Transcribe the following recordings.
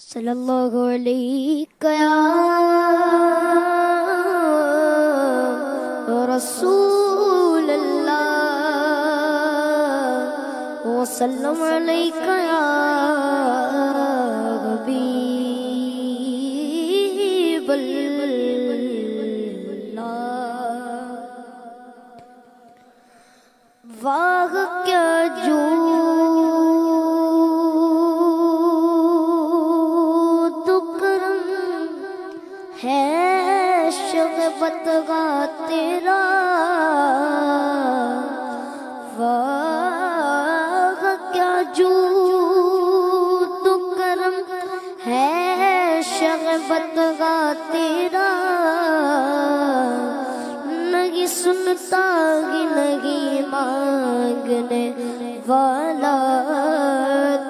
صلی اللہ علیہ یا رسول اللہ وسلم علیک یا حبیب اللہ۔ واہ کیا ہے شغبت کا تیرا، واہ کیا جود و کرم ہے شغبت کا تیرا، نہیں سنتا ہی نہیں مانگنے والا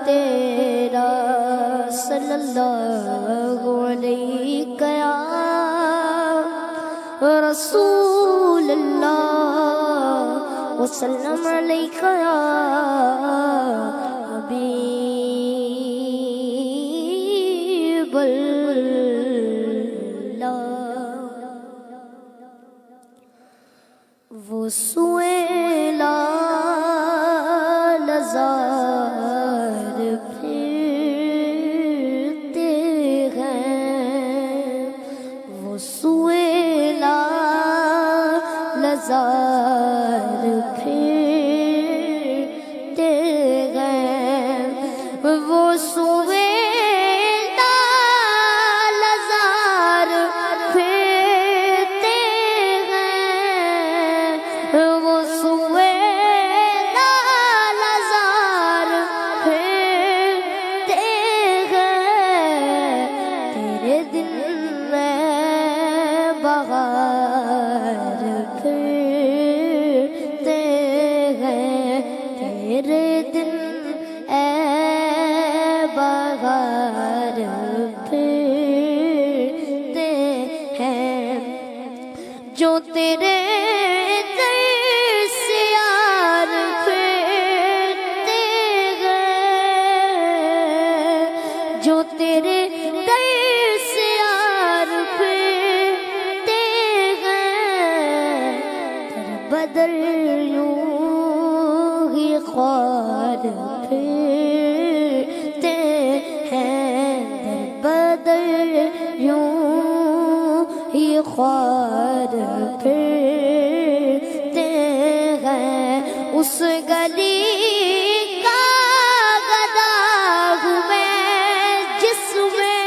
تیرا، صلی اللہ علیہ یا رسول اللہ وسلم علیک یا حبیب اللہ۔ وہ سویلا نظار پھرتے ہیں، وہ سویلا نظار پھرتے ہیں، وہ سویلا نظار پھرتے ہیں، وہ سویلا نظار پھرتے ہیں، تیرے دل میں بہار پھرتے ہیں، تیرے دل اے بہار پھرتے ہیں، جو تیرے در سے یار پھرتے ہیں، جو تیرے در سے یار پھرتے ہیں، در بدر یوں ہی خوار پھرتے ہیں، در بدر یوں ہی خوار پھرتے ہیں، اس گلی کا گدا ہوں میں جس میں،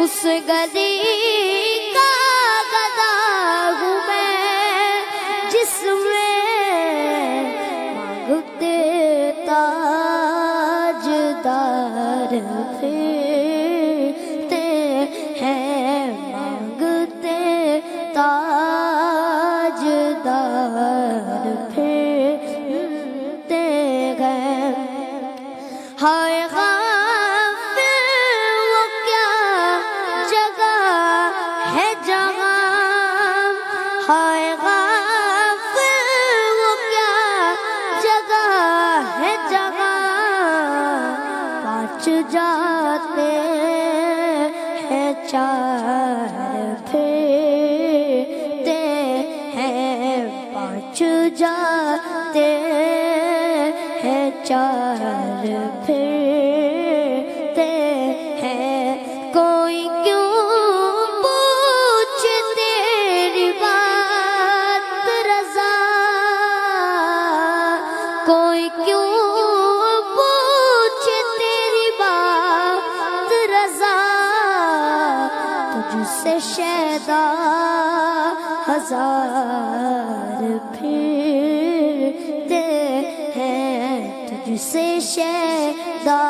اس گلی کا گدا ہوں میں جس میں، مانگتے تاجدار پھرتے ہیں، مانگتے تاجدار پھرتے ہیں۔ ہائے غافل وہ کیا جگہ ہے جہاں، ہائے غافل وہ کیا جگہ ہے جہاں، پانچ جاتے ہیں چار پھرتے ہیں، پانچ جاتے ہیں چار پھرتے ہیں، کوئی کیوں پوچھے تیری بات رضا، کوئی کیوں پوچھے تیری بات رضا، تجھ سے شیدا ہزار پھرتے ہیں، تجھ سے شیدا